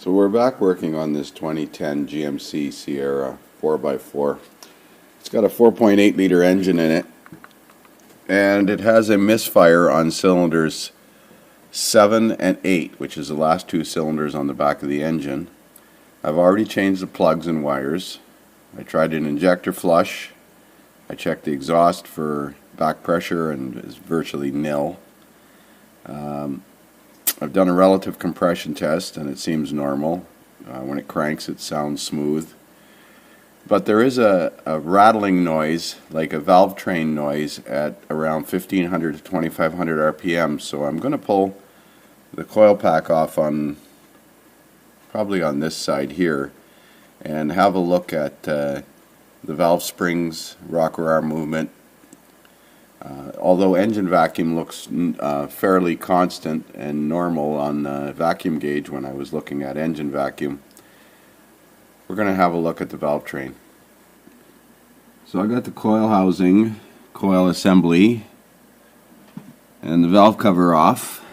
So we're back working on this 2010 GMC Sierra 4x4. It's got a 4.8 liter engine in it, and it has a misfire on cylinders 7 and 8, which is the last two cylinders on the back of the engine. I've already changed the plugs and wires. I tried an injector flush. I checked the exhaust for back pressure and it's virtually nil. I've done a relative compression test and it seems normal. When it cranks it sounds smooth. But there is a rattling noise, like a valve train noise, at around 1500 to 2500 RPM. So I'm going to pull the coil pack off on, probably on this side here, and have a look at the valve springs, rocker arm movement. Although engine vacuum looks fairly constant and normal on the vacuum gauge when I was looking at engine vacuum, we're going to have a look at the valve train. So I got the coil housing, coil assembly, and the valve cover off,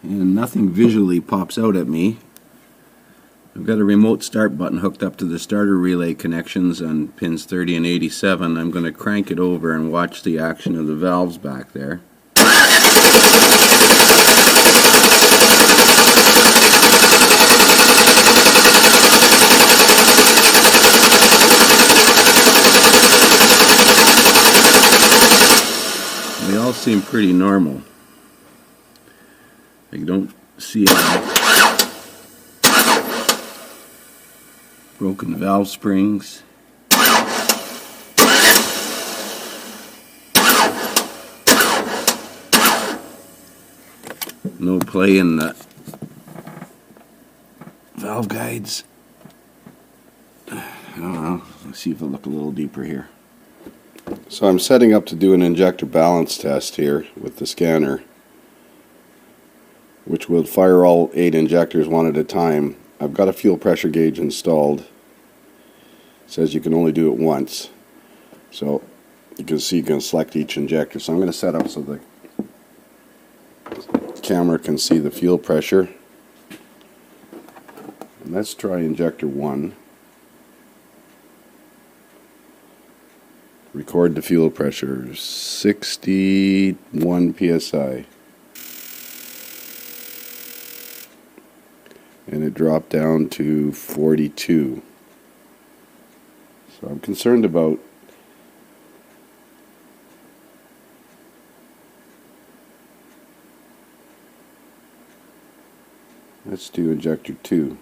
and nothing visually pops out at me. I've got a remote start button hooked up to the starter relay connections on pins 30 and 87. I'm going to crank it over and watch the action of the valves back there. They all seem pretty normal. I don't see any broken valve springs. No play in the valve guides. I don't know. Let's see if I look a little deeper here. So I'm setting up to do an injector balance test here with the scanner, which will fire all 8 injectors one at a time. I've got a fuel pressure gauge installed. It says you can only do it once. So you can see you can select each injector. So I'm going to set up so the camera can see the fuel pressure. And let's try injector 1. Record the fuel pressure, 61 psi. And it dropped down to 42. So I'm concerned about let's do injector 2.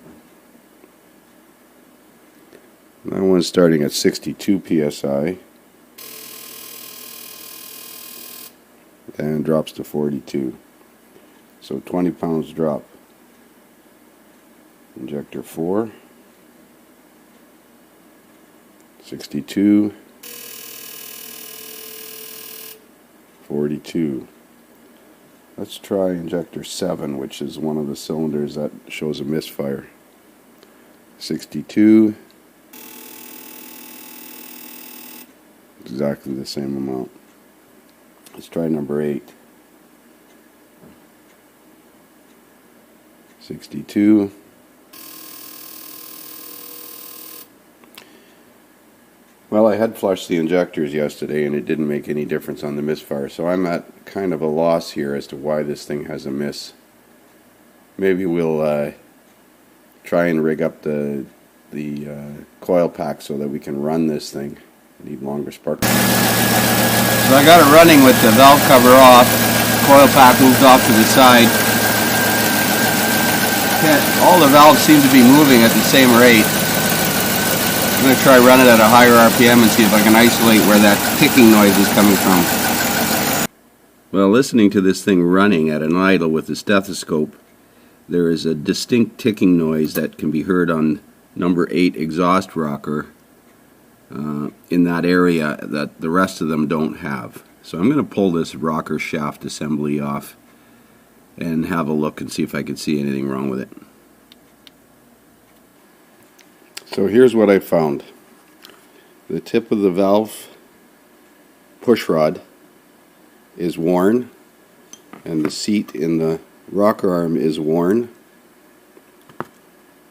That one's starting at 62 psi and drops to 42. So 20 pounds drop. Injector 4, 62, 42. Let's try injector 7, which is one of the cylinders that shows a misfire. 62, exactly the same amount. Let's try number 8. 62. Well, I had flushed the injectors yesterday and it didn't make any difference on the misfire, so I'm at kind of a loss here as to why this thing has a miss. Maybe we'll try and rig up the coil pack so that we can run this thing. I need longer spark. So I got it running with the valve cover off, coil pack moved off to the side. All the valves seem to be moving at the same rate. I'm going to try run it at a higher RPM and see if I can isolate where that ticking noise is coming from. Well, listening to this thing running at an idle with the stethoscope, there is a distinct ticking noise that can be heard on number 8 exhaust rocker in that area that the rest of them don't have. So I'm going to pull this rocker shaft assembly off and have a look and see if I can see anything wrong with it. So here's what I found. The tip of the valve push rod is worn and the seat in the rocker arm is worn.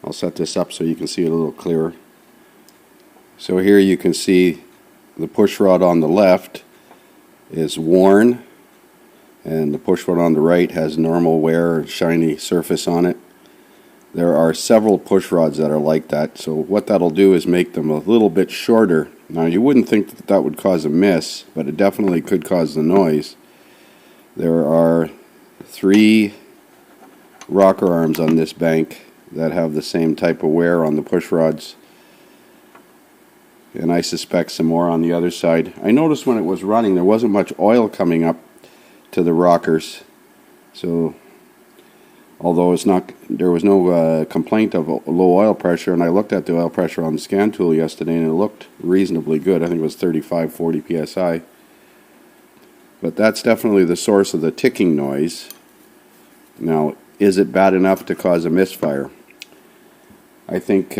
I'll set this up so you can see it a little clearer. So here you can see the push rod on the left is worn, and the push rod on the right has normal wear, shiny surface on it. There are several push rods that are like that, so what that'll do is make them a little bit shorter. Now you wouldn't think that that would cause a miss, but it definitely could cause the noise. There are 3 rocker arms on this bank that have the same type of wear on the push rods, and I suspect some more on the other side. I noticed when it was running there wasn't much oil coming up to the rockers, so although there was no complaint of low oil pressure, and I looked at the oil pressure on the scan tool yesterday and it looked reasonably good. I think it was 35-40 psi. But that's definitely the source of the ticking noise. Now, is it bad enough to cause a misfire? I think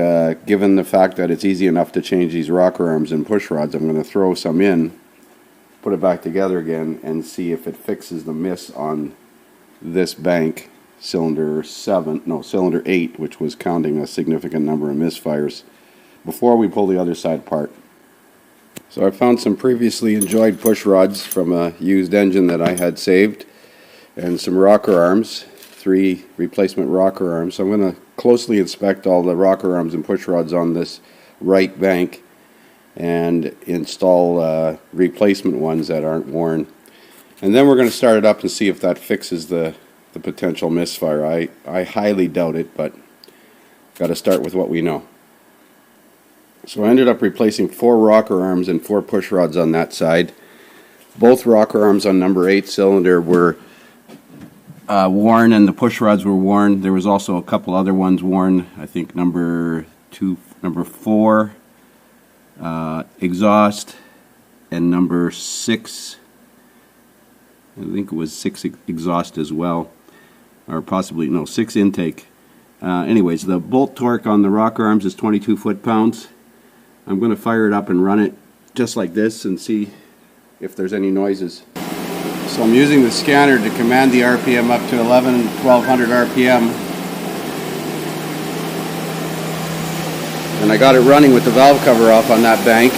given the fact that it's easy enough to change these rocker arms and push rods, I'm going to throw some in, put it back together again, and see if it fixes the miss on this bank. Cylinder 8, which was counting a significant number of misfires, before we pull the other side apart. So I found some previously enjoyed push rods from a used engine that I had saved, and some rocker arms, 3 replacement rocker arms. So I'm going to closely inspect all the rocker arms and push rods on this right bank and install replacement ones that aren't worn. And then we're going to start it up and see if that fixes the potential misfire. I highly doubt it, but got to start with what we know. So I ended up replacing 4 rocker arms and 4 push rods on that side. Both rocker arms on number 8 cylinder were worn, and the push rods were worn. There was also a couple other ones worn. I think number 4 exhaust, and number 6. I think it was 6 exhaust as well. Or possibly, no, 6 intake. Anyways, the bolt torque on the rocker arms is 22 foot-pounds. I'm going to fire it up and run it just like this and see if there's any noises. So I'm using the scanner to command the RPM up to 1200 RPM. And I got it running with the valve cover off on that bank.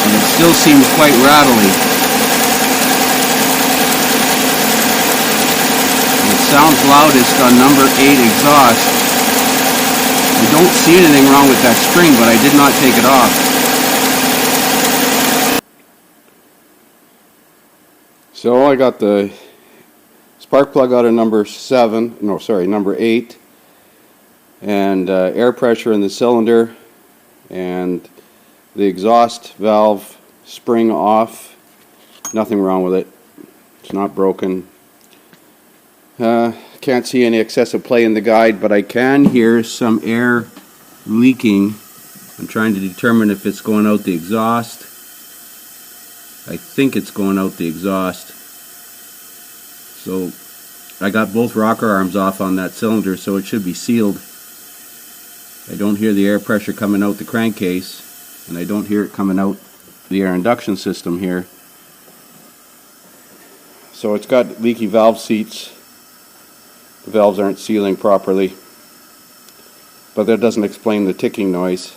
And it still seems quite rattly. Sounds loudest on number 8 exhaust. I don't see anything wrong with that string, but I did not take it off. So I got the spark plug out of number 8, and air pressure in the cylinder, and the exhaust valve spring off. Nothing wrong with it. It's not broken. Can't see any excessive play in the guide, but I can hear some air leaking. I'm trying to determine if it's going out the exhaust. I think it's going out the exhaust. So I got both rocker arms off on that cylinder, so it should be sealed. I don't hear the air pressure coming out the crankcase, and I don't hear it coming out the air induction system here. So it's got leaky valve seats. The valves aren't sealing properly, but that doesn't explain the ticking noise.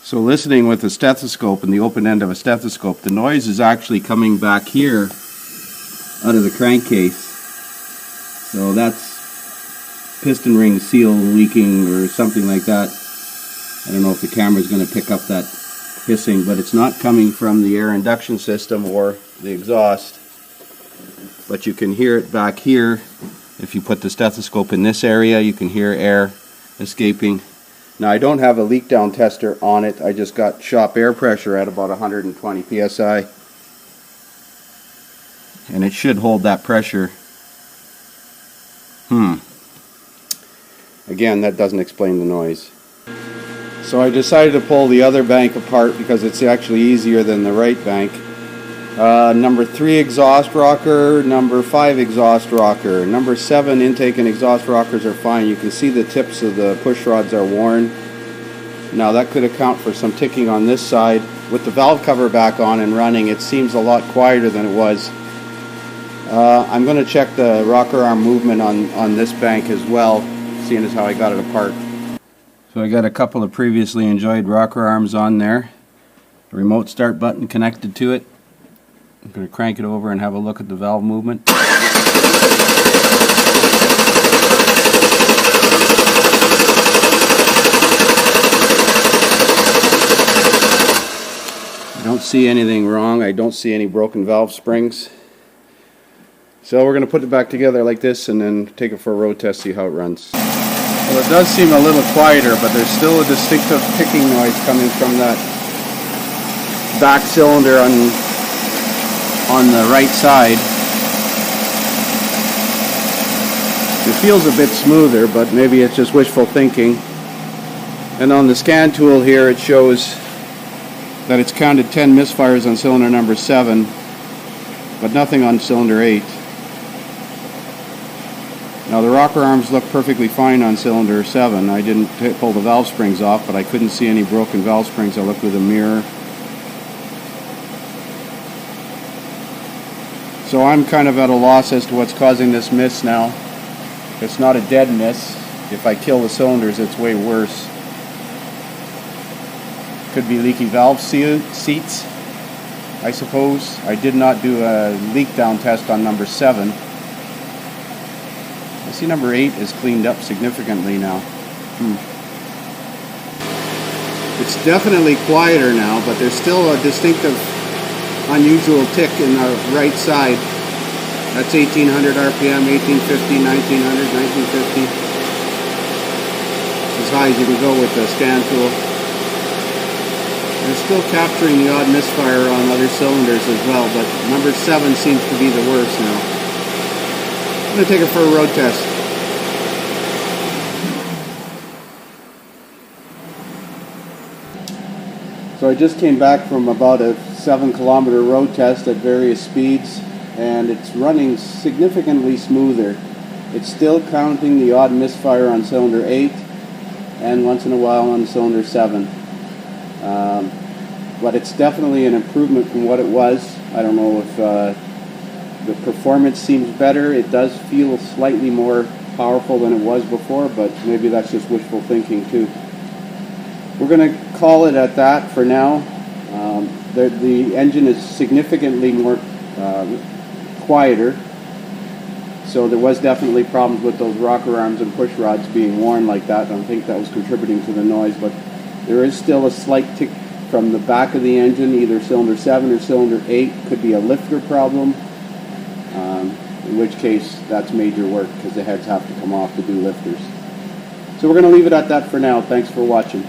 So listening with a stethoscope and the open end of a stethoscope, the noise is actually coming back here out of the crankcase. So that's piston ring seal leaking or something like that. I don't know if the camera's going to pick up that hissing, but it's not coming from the air induction system or the exhaust. But you can hear it back here. If you put the stethoscope in this area, you can hear air escaping. Now I don't have a leak down tester on it. I just got shop air pressure at about 120 psi. And it should hold that pressure. Again, that doesn't explain the noise. So I decided to pull the other bank apart because it's actually easier than the right bank. Number 3 exhaust rocker, number 5 exhaust rocker, number 7 intake and exhaust rockers are fine. You can see the tips of the push rods are worn. Now that could account for some ticking on this side. With the valve cover back on and running, it seems a lot quieter than it was. I'm going to check the rocker arm movement on this bank as well, seeing as how I got it apart. So I got a couple of previously enjoyed rocker arms on there. A remote start button connected to it. I'm going to crank it over and have a look at the valve movement. I don't see anything wrong. I don't see any broken valve springs. So we're going to put it back together like this and then take it for a road test, see how it runs. Well, it does seem a little quieter, but there's still a distinctive ticking noise coming from that back cylinder on the right side. It feels a bit smoother, but maybe it's just wishful thinking. And on the scan tool here, it shows that it's counted 10 misfires on cylinder number 7, but nothing on cylinder 8. Now the rocker arms look perfectly fine on cylinder 7. I didn't pull the valve springs off, but I couldn't see any broken valve springs. I looked with a mirror. So I'm kind of at a loss as to what's causing this miss now. It's not a dead miss. If I kill the cylinders, it's way worse. Could be leaky valve seats, I suppose. I did not do a leak down test on number 7. I see number 8 is cleaned up significantly now. It's definitely quieter now, but there's still a distinctive unusual tick in the right side. That's 1800 RPM, 1850, 1900, 1950. As high as you can go with the scan tool. They're still capturing the odd misfire on other cylinders as well, but number 7 seems to be the worst now. I'm going to take it for a road test. So I just came back from about a 7-kilometer road test at various speeds, and it's running significantly smoother. It's still counting the odd misfire on cylinder 8 and once in a while on cylinder 7. But it's definitely an improvement from what it was. I don't know if the performance seems better. It does feel slightly more powerful than it was before, but maybe that's just wishful thinking too. We're going to call it at that for now. The engine is significantly more quieter, so there was definitely problems with those rocker arms and push rods being worn like that. I don't think that was contributing to the noise, but there is still a slight tick from the back of the engine, either cylinder 7 or cylinder 8. Could be a lifter problem, in which case that's major work because the heads have to come off to do lifters. So we're going to leave it at that for now. Thanks for watching.